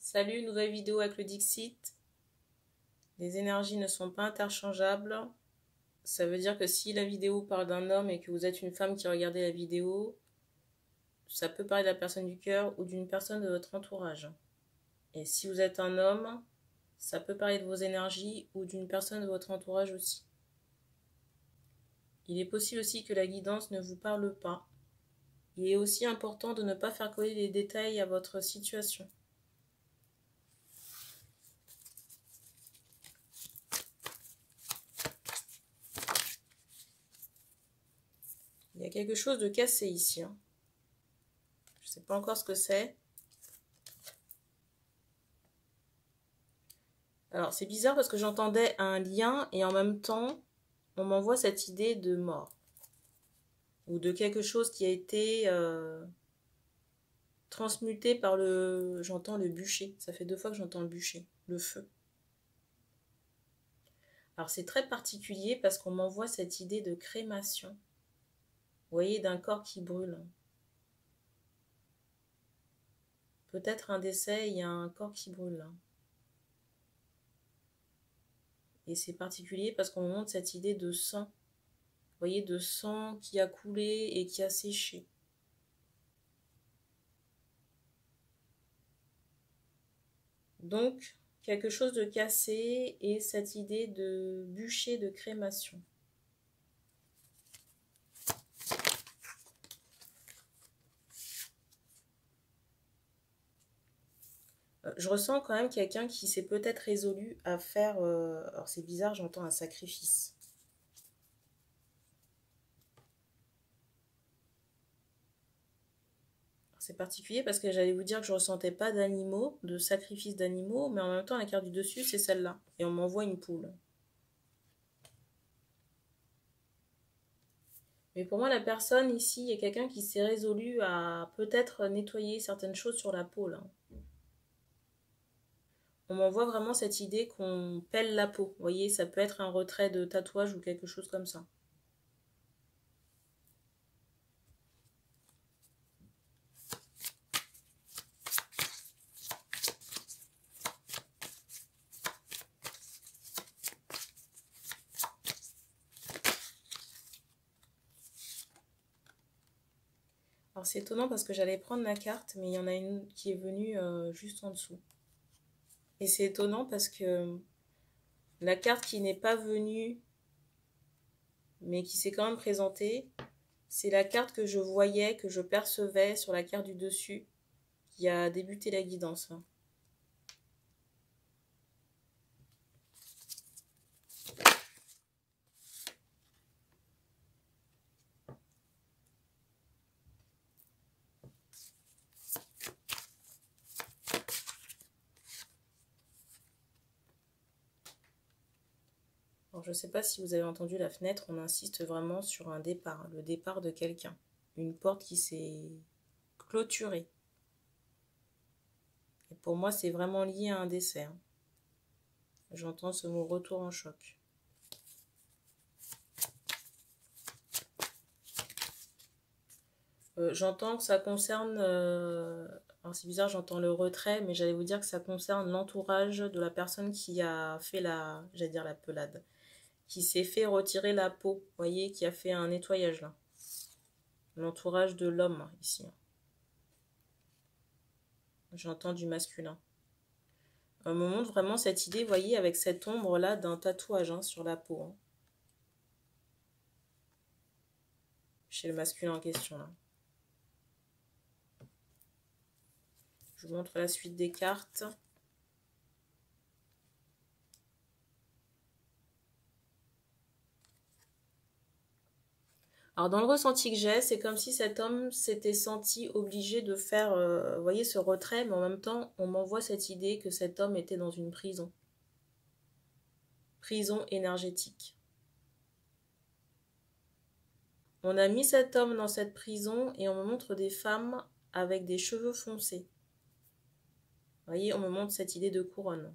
Salut, nouvelle vidéo avec le Dixit. Les énergies ne sont pas interchangeables. Ça veut dire que si la vidéo parle d'un homme et que vous êtes une femme qui regardez la vidéo, ça peut parler de la personne du cœur ou d'une personne de votre entourage. Et si vous êtes un homme, ça peut parler de vos énergies ou d'une personne de votre entourage aussi. Il est possible aussi que la guidance ne vous parle pas. Il est aussi important de ne pas faire coller les détails à votre situation. Il y a quelque chose de cassé ici. Je ne sais pas encore ce que c'est. Alors, c'est bizarre parce que j'entendais un lien et en même temps, on m'envoie cette idée de mort. Ou de quelque chose qui a été transmuté par le... J'entends le bûcher. Ça fait 2 fois que j'entends le bûcher. Le feu. Alors, c'est très particulier parce qu'on m'envoie cette idée de crémation. Vous voyez, d'un corps qui brûle. Peut-être un décès, il y a un corps qui brûle là. Et c'est particulier parce qu'on me montre cette idée de sang. Vous voyez, de sang qui a coulé et qui a séché. Donc, quelque chose de cassé et cette idée de bûcher de crémation. Je ressens quand même quelqu'un qui s'est peut-être résolu à faire... alors c'est bizarre, j'entends un sacrifice. C'est particulier parce que j'allais vous dire que je ne ressentais pas d'animaux, de sacrifice d'animaux, mais en même temps la carte du dessus c'est celle-là. Et on m'envoie une poule. Mais pour moi la personne ici, il y a quelqu'un qui s'est résolu à peut-être nettoyer certaines choses sur la peau là. On m'envoie vraiment cette idée qu'on pèle la peau. Vous voyez, ça peut être un retrait de tatouage ou quelque chose comme ça. Alors c'est étonnant parce que j'allais prendre la carte, mais il y en a une qui est venue juste en dessous. Et c'est étonnant parce que la carte qui n'est pas venue, mais qui s'est quand même présentée, c'est la carte que je voyais, que je percevais sur la carte du dessus, qui a débuté la guidance. Alors, je ne sais pas si vous avez entendu la fenêtre, on insiste vraiment sur un départ, le départ de quelqu'un. Une porte qui s'est clôturée. Et pour moi, c'est vraiment lié à un décès. J'entends ce mot retour en choc. J'entends que ça concerne... alors c'est bizarre, j'entends le retrait, mais j'allais vous dire que ça concerne l'entourage de la personne qui a fait la... J'allais dire la pelade. Qui s'est fait retirer la peau, vous voyez, qui a fait un nettoyage là. L'entourage de l'homme, ici. J'entends du masculin. On me montre vraiment cette idée, vous voyez, avec cette ombre-là d'un tatouage sur la peau. Chez le masculin en question, là. Je vous montre la suite des cartes. Alors, dans le ressenti que j'ai, c'est comme si cet homme s'était senti obligé de faire, vous voyez, ce retrait, mais en même temps, on m'envoie cette idée que cet homme était dans une prison. Prison énergétique. On a mis cet homme dans cette prison et on me montre des femmes avec des cheveux foncés. Vous voyez, on me montre cette idée de couronne.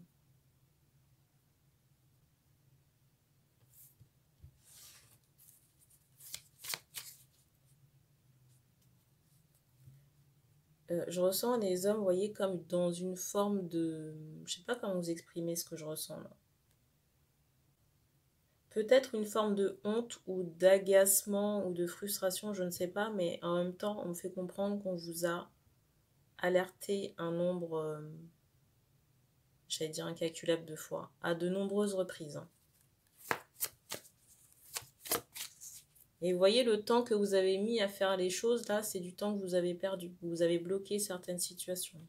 Je ressens les hommes, vous voyez, comme dans une forme de... Je sais pas comment vous exprimer ce que je ressens là. Peut-être une forme de honte ou d'agacement ou de frustration, je ne sais pas, mais en même temps, on me fait comprendre qu'on vous a alerté un nombre, j'allais dire incalculable de fois, à de nombreuses reprises. Et vous voyez, le temps que vous avez mis à faire les choses, là, c'est du temps que vous avez perdu. Vous avez bloqué certaines situations.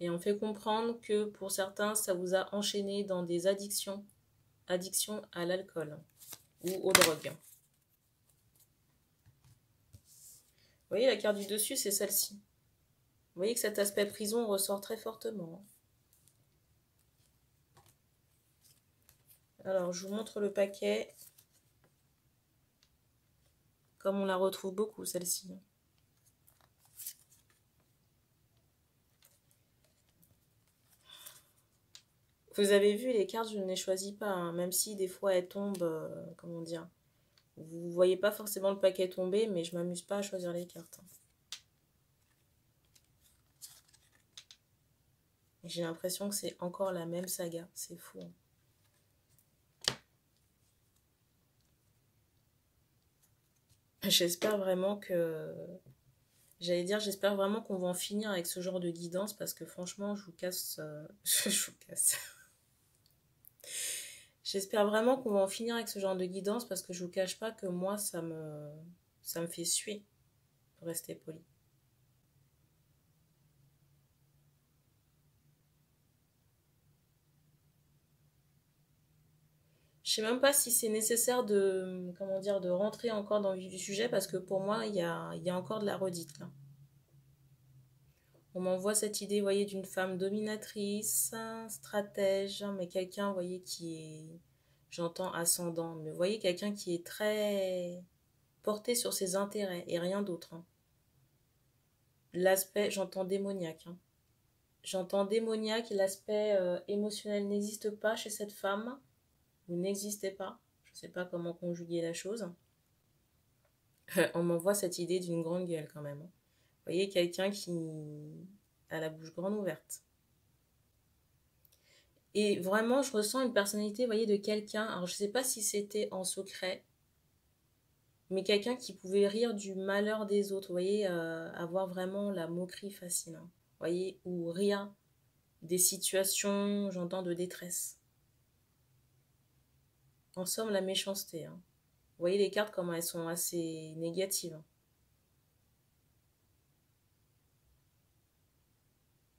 Et on fait comprendre que pour certains, ça vous a enchaîné dans des addictions. Addiction à l'alcool ou aux drogues. Vous voyez, la carte du dessus, c'est celle-ci. Vous voyez que cet aspect prison ressort très fortement. Alors, je vous montre le paquet. Comme on la retrouve beaucoup, celle-ci. Vous avez vu, les cartes, je ne les choisis pas. Hein, même si des fois, elles tombent, comment dire. Vous ne voyez pas forcément le paquet tomber, mais je ne m'amuse pas à choisir les cartes. J'ai l'impression que c'est encore la même saga. C'est fou. Hein. J'espère vraiment que... J'allais dire, j'espère vraiment qu'on va en finir avec ce genre de guidance parce que franchement, je vous casse... je vous casse. J'espère vraiment qu'on va en finir avec ce genre de guidance parce que je vous cache pas que moi, ça me fait suer, pour rester poli. Je sais même pas si c'est nécessaire de, comment dire, de rentrer encore dans le vif du sujet parce que pour moi, il y a encore de la redite là. On m'envoie cette idée, vous voyez, d'une femme dominatrice, stratège, mais quelqu'un, vous voyez, qui est, j'entends ascendant, mais vous voyez, quelqu'un qui est très porté sur ses intérêts et rien d'autre. Hein. L'aspect, j'entends démoniaque. Hein. J'entends démoniaque, l'aspect émotionnel n'existe pas chez cette femme, ou n'existait pas. Je ne sais pas comment conjuguer la chose. On m'envoie cette idée d'une grande gueule quand même. Vous voyez, quelqu'un qui a la bouche grande ouverte. Et vraiment, je ressens une personnalité, vous voyez, de quelqu'un, alors je ne sais pas si c'était en secret, mais quelqu'un qui pouvait rire du malheur des autres, vous voyez, avoir vraiment la moquerie facile, hein, vous voyez, ou rire des situations, j'entends, de détresse. En somme, la méchanceté. Hein. Vous voyez les cartes, comment elles sont assez négatives. Hein.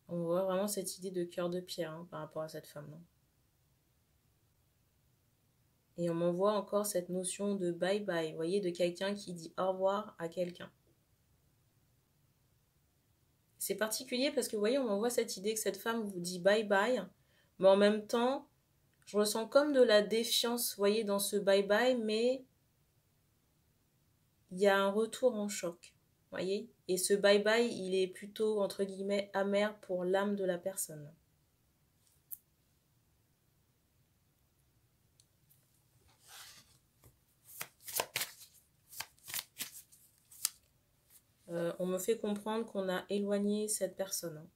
On voit vraiment cette idée de cœur de pierre hein, par rapport à cette femme. Hein. Et on m'envoie encore cette notion de bye-bye, vous voyez, de quelqu'un qui dit au revoir à quelqu'un. C'est particulier parce que, vous voyez, on m'envoie cette idée que cette femme vous dit bye-bye, mais en même temps, je ressens comme de la défiance, vous voyez, dans ce bye-bye, mais il y a un retour en choc, vous voyez. Et ce bye-bye, il est plutôt, entre guillemets, amer pour l'âme de la personne. On me fait comprendre qu'on a éloigné cette personne, hein,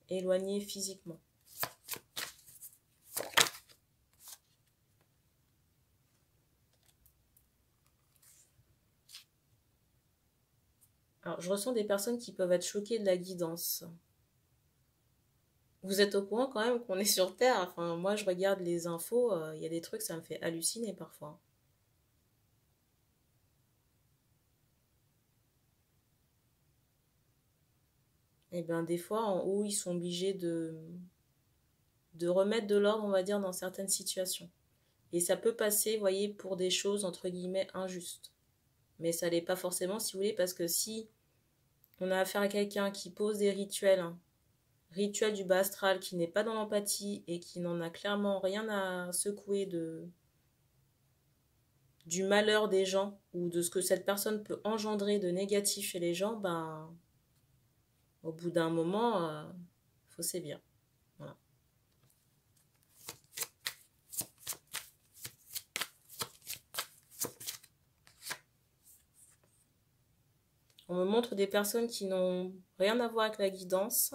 éloigné physiquement. Alors, je ressens des personnes qui peuvent être choquées de la guidance. Vous êtes au courant quand même qu'on est sur Terre. Enfin, moi, je regarde les infos, il y a des trucs, ça me fait halluciner parfois. Et bien, des fois, en haut, ils sont obligés de remettre de l'ordre, on va dire, dans certaines situations. Et ça peut passer, vous voyez, pour des choses, entre guillemets, injustes. Mais ça l'est pas forcément, si vous voulez, parce que si on a affaire à quelqu'un qui pose des rituels, hein, rituels du bas astral, qui n'est pas dans l'empathie et qui n'en a clairement rien à secouer du malheur des gens ou de ce que cette personne peut engendrer de négatif chez les gens, ben, au bout d'un moment, faut sévir. Voilà. me montre des personnes qui n'ont rien à voir avec la guidance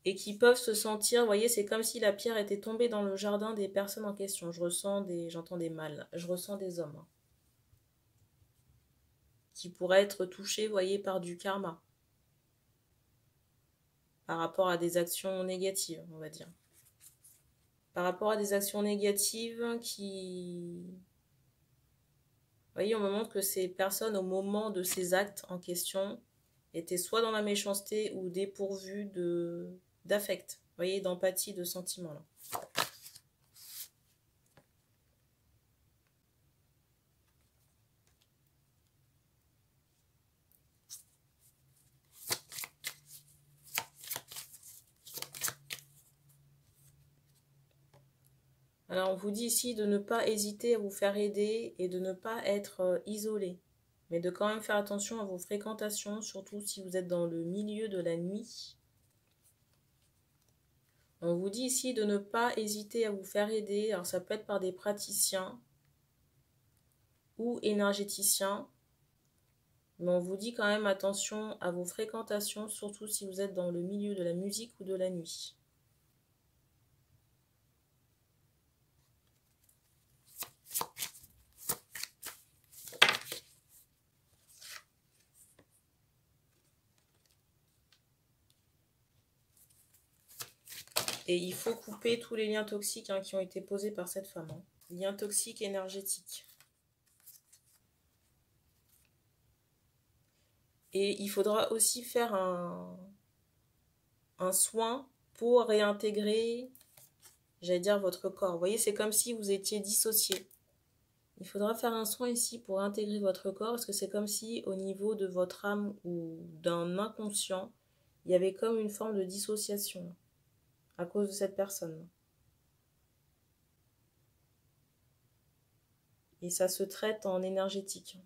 et qui peuvent se sentir, vous voyez, c'est comme si la pierre était tombée dans le jardin des personnes en question. J'entends des mâles, je ressens des hommes qui pourraient être touchés, vous voyez, par du karma, par rapport à des actions négatives, on va dire. Par rapport à des actions négatives qui... Vous voyez, on me montre que ces personnes, au moment de ces actes en question, étaient soit dans la méchanceté ou dépourvues d'affect, vous voyez, d'empathie, de sentiment, là. Alors, on vous dit ici de ne pas hésiter à vous faire aider et de ne pas être isolé, mais de quand même faire attention à vos fréquentations, surtout si vous êtes dans le milieu de la nuit. On vous dit ici de ne pas hésiter à vous faire aider. Alors, ça peut être par des praticiens ou énergéticiens, mais on vous dit quand même attention à vos fréquentations, surtout si vous êtes dans le milieu de la musique ou de la nuit. Et il faut couper tous les liens toxiques qui ont été posés par cette femme. Liens toxiques énergétiques. Et il faudra aussi faire un soin pour réintégrer, j'allais dire, votre corps. Vous voyez, c'est comme si vous étiez dissocié. Il faudra faire un soin ici pour intégrer votre corps, parce que c'est comme si au niveau de votre âme ou d'un inconscient, il y avait comme une forme de dissociation à cause de cette personne. Et ça se traite en énergétique.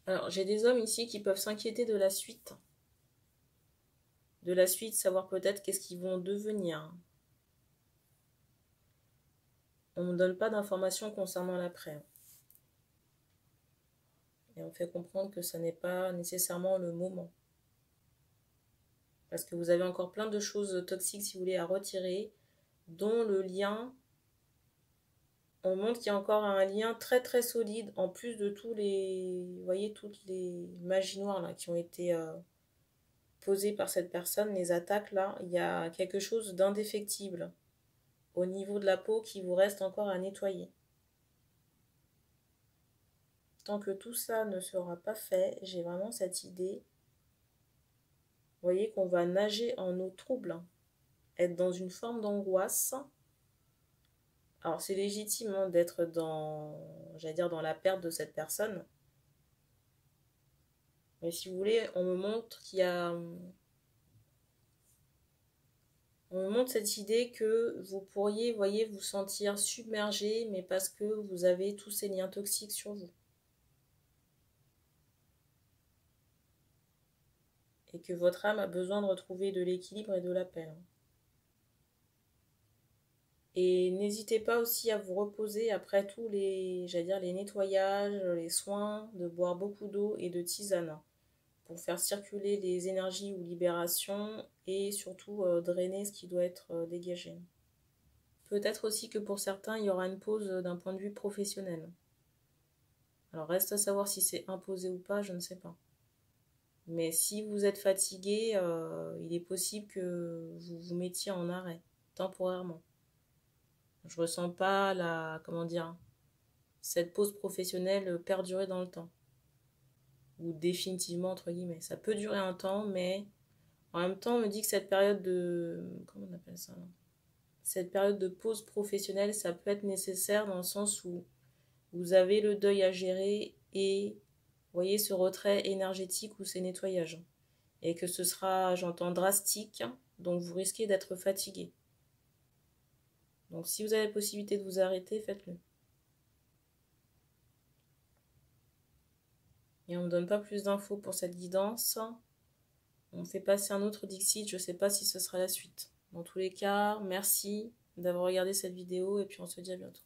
Alors, j'ai des hommes ici qui peuvent s'inquiéter de la suite. De la suite, savoir peut-être qu'est-ce qu'ils vont devenir. On ne donne pas d'informations concernant l'après. Et on fait comprendre que ça n'est pas nécessairement le moment. Parce que vous avez encore plein de choses toxiques, si vous voulez, à retirer, dont le lien. On montre qu'il y a encore un lien très très solide, en plus de tous les... Vous voyez, toutes les magies noires là, qui ont été posées par cette personne, les attaques là. Il y a quelque chose d'indéfectible au niveau de la peau qui vous reste encore à nettoyer. Tant que tout ça ne sera pas fait, j'ai vraiment cette idée. Vous voyez qu'on va nager en eau trouble, être dans une forme d'angoisse. Alors c'est légitime d'être dans, j'allais dire, dans la perte de cette personne. Mais si vous voulez, on me montre qu'il y a... On me montre cette idée que vous pourriez, vous voyez, vous sentir submergé, mais parce que vous avez tous ces liens toxiques sur vous. Et que votre âme a besoin de retrouver de l'équilibre et de la paix. Et n'hésitez pas aussi à vous reposer après tous les, j'allais dire, les nettoyages, les soins, de boire beaucoup d'eau et de tisane pour faire circuler les énergies ou libérations et surtout drainer ce qui doit être dégagé. Peut-être aussi que pour certains, il y aura une pause d'un point de vue professionnel. Alors reste à savoir si c'est imposé ou pas, je ne sais pas. Mais si vous êtes fatigué, il est possible que vous vous mettiez en arrêt, temporairement. Je ressens pas la, comment dire, cette pause professionnelle perdurer dans le temps. Ou définitivement, entre guillemets. Ça peut durer un temps, mais en même temps, on me dit que cette période de... Comment on appelle ça là, cette période de pause professionnelle, ça peut être nécessaire dans le sens où vous avez le deuil à gérer et, vous voyez, ce retrait énergétique ou ces nettoyages. Et que ce sera, j'entends, drastique, donc vous risquez d'être fatigué. Donc si vous avez la possibilité de vous arrêter, faites-le. Et on ne me donne pas plus d'infos pour cette guidance. On me fait passer un autre Dixit, je ne sais pas si ce sera la suite. Dans tous les cas, merci d'avoir regardé cette vidéo et puis on se dit à bientôt.